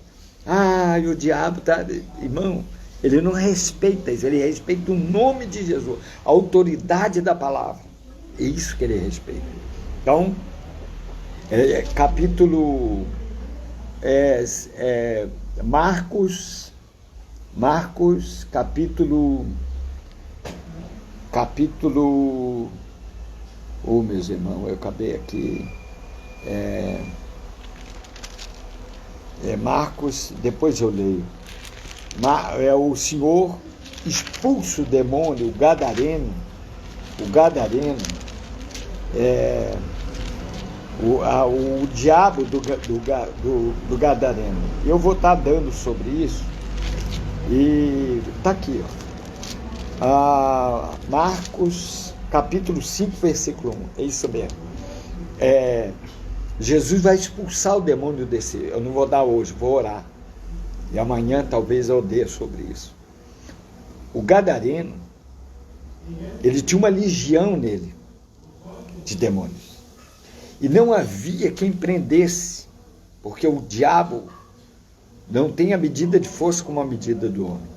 O diabo está... Irmão, ele não respeita isso, ele respeita o nome de Jesus, a autoridade da palavra. É isso que ele respeita. Então, capítulo Marcos, capítulo, meus irmãos, eu acabei aqui, Marcos, depois eu leio. O Senhor expulsa o demônio, o gadareno, o diabo do gadareno. Eu vou estar dando sobre isso, e está aqui, Marcos, capítulo 5, versículo 1, é isso mesmo. Jesus vai expulsar o demônio desse, eu não vou dar hoje, vou orar. E amanhã talvez eu dê sobre isso. O gadareno, ele tinha uma legião nele, de demônios. E não havia quem prendesse, porque o diabo não tem a medida de força como a medida do homem.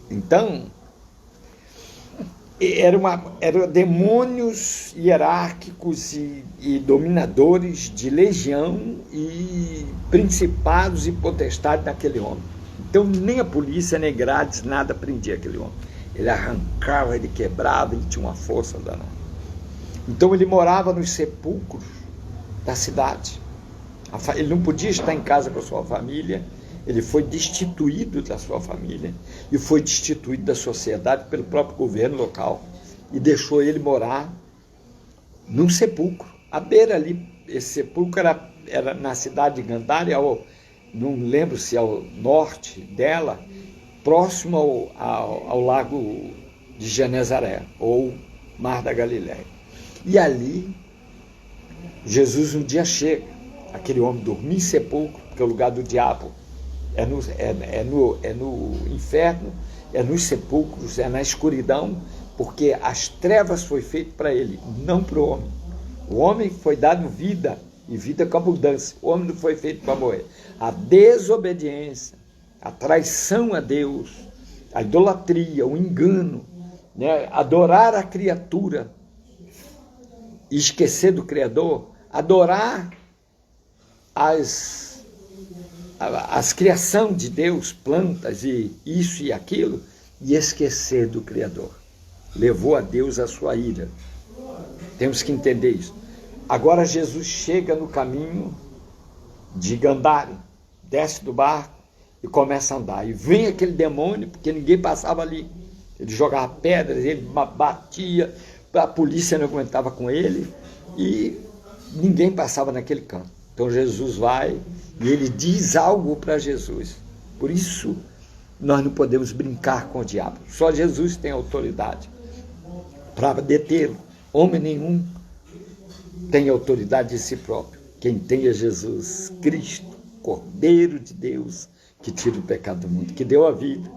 Então, eram demônios hierárquicos e dominadores de legião e principados e potestades naquele homem. Então nem a polícia, nem grades, nada prendia aquele homem. Ele arrancava, ele quebrava, ele tinha uma força danada. Então ele morava nos sepulcros da cidade. Ele não podia estar em casa com a sua família. Ele foi destituído da sua família e foi destituído da sociedade pelo próprio governo local e deixou ele morar num sepulcro. À beira ali, esse sepulcro era na cidade de Gandária, não lembro se ao norte dela, próximo ao lago de Genezaré, ou Mar da Galileia. E ali, Jesus um dia chega, aquele homem dormia em sepulcro, porque o lugar do diabo é no inferno, é nos sepulcros, é na escuridão, porque as trevas foi feito para ele, não para o homem. O homem foi dado vida, e vida com abundância. O homem não foi feito para morrer. A desobediência, a traição a Deus, a idolatria, o engano, né? Adorar a criatura e esquecer do Criador, adorar as criação de Deus, plantas e isso e aquilo, e esquecer do Criador. Levou a Deus a sua ira. Temos que entender isso. Agora Jesus chega no caminho de Gandária, desce do barco e começa a andar. E vem aquele demônio, porque ninguém passava ali. Ele jogava pedras, ele batia, a polícia não aguentava com ele e ninguém passava naquele canto. Então Jesus vai e ele diz algo para Jesus. Por isso nós não podemos brincar com o diabo. Só Jesus tem autoridade para detê-lo. Homem nenhum tem autoridade de si próprio. Quem tem é Jesus Cristo, Cordeiro de Deus, que tira o pecado do mundo, que deu a vida.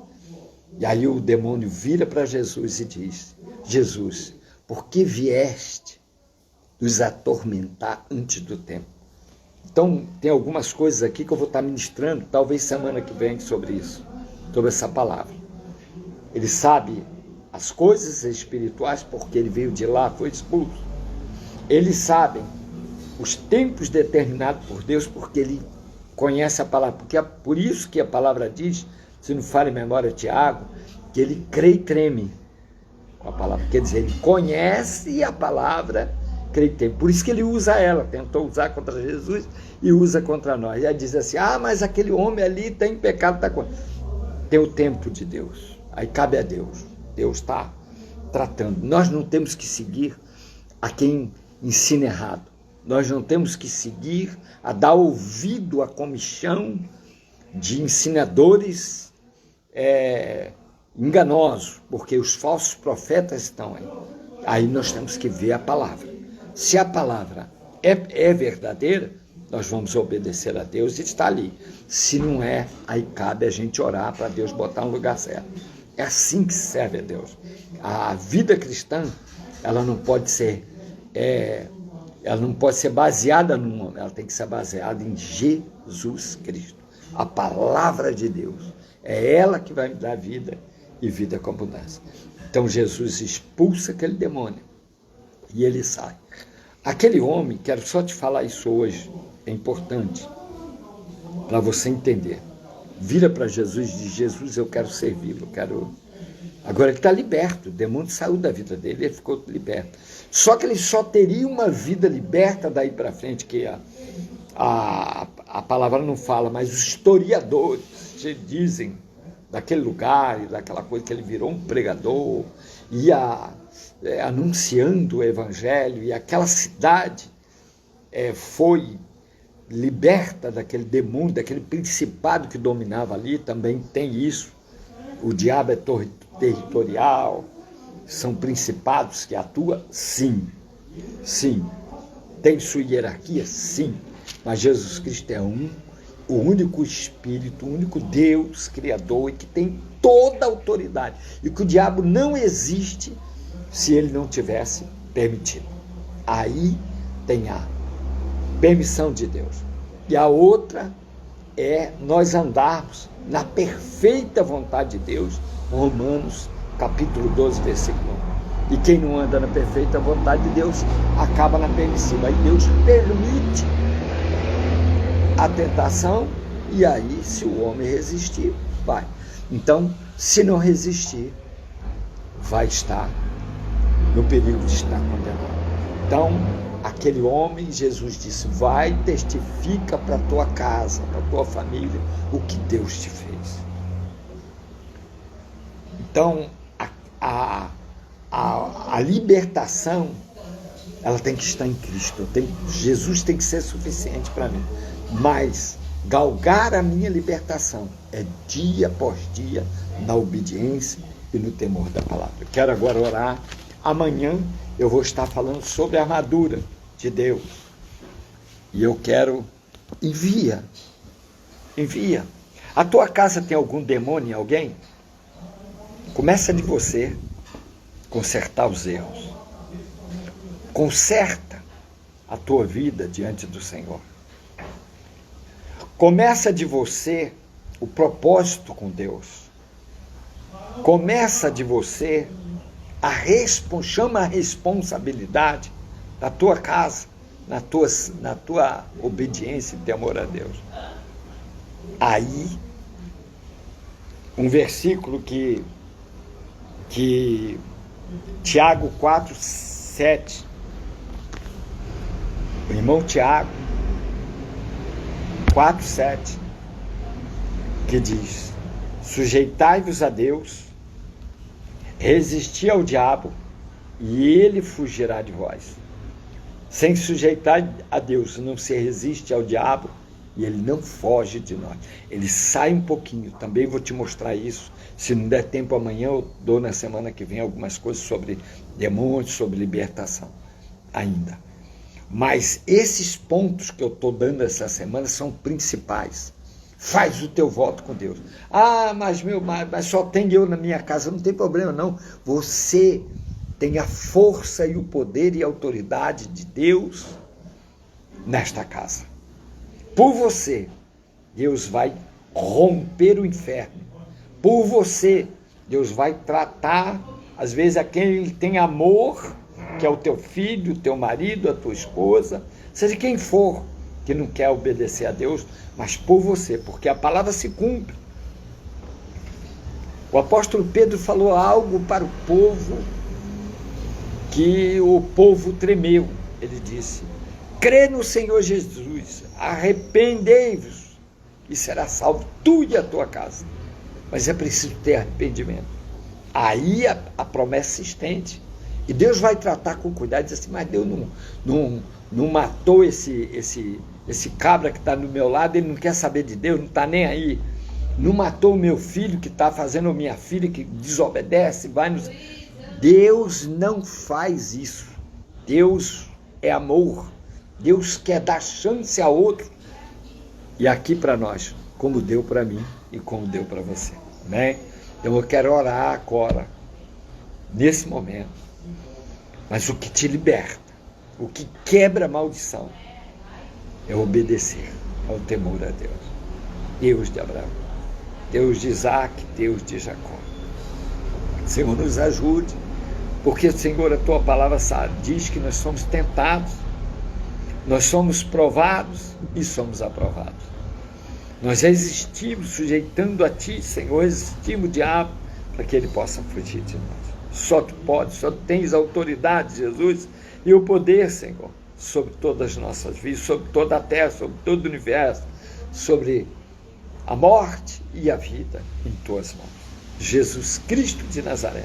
E aí o demônio vira para Jesus e diz: Jesus, por que vieste nos atormentar antes do tempo? Então, tem algumas coisas aqui que eu vou estar ministrando, talvez semana que vem, sobre isso, sobre essa palavra. Ele sabe as coisas espirituais porque ele veio de lá, foi expulso. Ele sabe os tempos determinados por Deus porque ele conhece a palavra. Porque é por isso que a palavra diz, se não falha em memória Tiago, que ele crê e treme com a palavra. Quer dizer, ele conhece a palavra, crê e treme. Por isso que ele usa ela, tentou usar contra Jesus e usa contra nós. E aí diz assim, mas aquele homem ali tem pecado, tem o tempo de Deus. Aí cabe a Deus. Deus está tratando. Nós não temos que seguir a quem ensina errado. Nós não temos que seguir a dar ouvido à comichão de ensinadores enganosos, porque os falsos profetas estão aí. Aí nós temos que ver a palavra. Se a palavra é verdadeira, nós vamos obedecer a Deus e está ali. Se não é, aí cabe a gente orar para Deus botar no lugar certo. É assim que se serve a Deus. A vida cristã, ela não pode ser baseada num homem, ela tem que ser baseada em Jesus Cristo, a palavra de Deus. É ela que vai me dar vida e vida com abundância. Então Jesus expulsa aquele demônio e ele sai. Aquele homem, quero só te falar isso hoje, é importante para você entender. Vira para Jesus e diz: Jesus, eu quero servi-lo, Agora ele está liberto, o demônio saiu da vida dele, ele ficou liberto. Só que ele só teria uma vida liberta daí para frente, que a palavra não fala, mas os historiadores dizem daquele lugar e daquela coisa que ele virou um pregador, ia anunciando o evangelho, e aquela cidade foi liberta daquele demônio, daquele principado que dominava ali. Também tem isso. O diabo é territorial, são principados que atuam? Sim. Tem sua hierarquia? Sim. Mas Jesus Cristo é o único Espírito, o único Deus Criador, e que tem toda a autoridade. E que o diabo não existe se ele não tivesse permitido. Aí tem a permissão de Deus. E a outra é nós andarmos na perfeita vontade de Deus, Romanos capítulo 12, versículo 1. E quem não anda na perfeita vontade de Deus, acaba na permissiva. Aí Deus permite a tentação, e aí, se o homem resistir, vai. Então, se não resistir, vai estar no perigo de estar condenado. Então, aquele homem, Jesus disse: vai, testifica para a tua casa, para a tua família, o que Deus te fez. Então, a libertação, ela tem que estar em Cristo. Jesus tem que ser suficiente para mim. Mas galgar a minha libertação é dia após dia na obediência e no temor da palavra. Eu quero agora orar. Amanhã eu vou estar falando sobre a armadura de Deus. E eu quero, envia. A tua casa tem algum demônio em alguém? Começa de você consertar os erros. Conserta a tua vida diante do Senhor. Começa de você o propósito com Deus. Começa de você chama a responsabilidade da tua casa, na tua obediência e temor a Deus. Aí, um versículo que Tiago 4:7, o irmão Tiago 4:7, que diz: sujeitai-vos a Deus, resisti ao diabo, e ele fugirá de vós. Sem sujeitar a Deus, não se resiste ao diabo, e ele não foge de nós. Ele sai um pouquinho, também vou te mostrar isso. Se não der tempo amanhã, eu dou na semana que vem algumas coisas sobre demônios, sobre libertação ainda. Mas esses pontos que eu estou dando essa semana são principais. Faz o teu voto com Deus. Mas só tem eu na minha casa. Não tem problema não. Você tem a força e o poder e a autoridade de Deus nesta casa. Por você, Deus vai romper o inferno. Por você, Deus vai tratar, às vezes, a quem Ele tem amor, que é o teu filho, o teu marido, a tua esposa, seja quem for que não quer obedecer a Deus, mas por você, porque a palavra se cumpre. O apóstolo Pedro falou algo para o povo que o povo tremeu. Ele disse: crê no Senhor Jesus, arrependei-vos e será salvo tu e a tua casa. Mas é preciso ter arrependimento. Aí a promessa se estende. E Deus vai tratar com cuidado e diz assim: mas Deus não matou esse cabra que está do meu lado, ele não quer saber de Deus, não está nem aí. Não matou o meu filho que está fazendo, a minha filha que desobedece, vai nos... Deus não faz isso. Deus é amor. Deus quer dar chance a outro. E aqui para nós, como deu para mim e como deu para você. Amém? Então eu quero orar agora, nesse momento. Mas o que te liberta, o que quebra a maldição, é obedecer ao temor a Deus. Deus de Abraão, Deus de Isaac, Deus de Jacó. Senhor, nos ajude, porque, Senhor, a tua palavra diz que nós somos tentados, nós somos provados e somos aprovados. Nós resistimos, sujeitando a ti, Senhor, resistimos o diabo para que ele possa fugir de nós. Só tu podes, só tu tens autoridade, Jesus, e o poder, Senhor, sobre todas as nossas vidas, sobre toda a terra, sobre todo o universo, sobre a morte e a vida em tuas mãos. Jesus Cristo de Nazaré,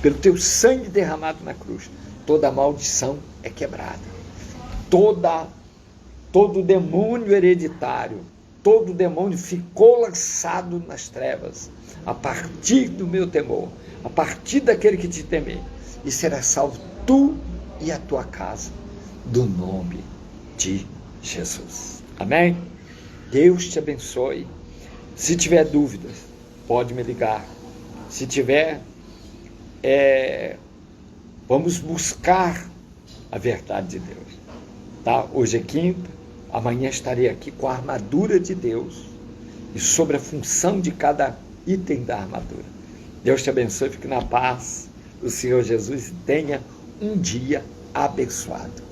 pelo teu sangue derramado na cruz, toda maldição é quebrada. Todo demônio hereditário, todo demônio ficou lançado nas trevas, a partir do meu temor, a partir daquele que te temer, e será salvo tu e a tua casa, do nome de Jesus. Amém? Deus te abençoe. Se tiver dúvidas, pode me ligar. Se tiver, vamos buscar a verdade de Deus. Tá? Hoje é quinta, amanhã estarei aqui com a armadura de Deus e sobre a função de cada item da armadura. Deus te abençoe, fique na paz do Senhor Jesus e tenha um dia abençoado.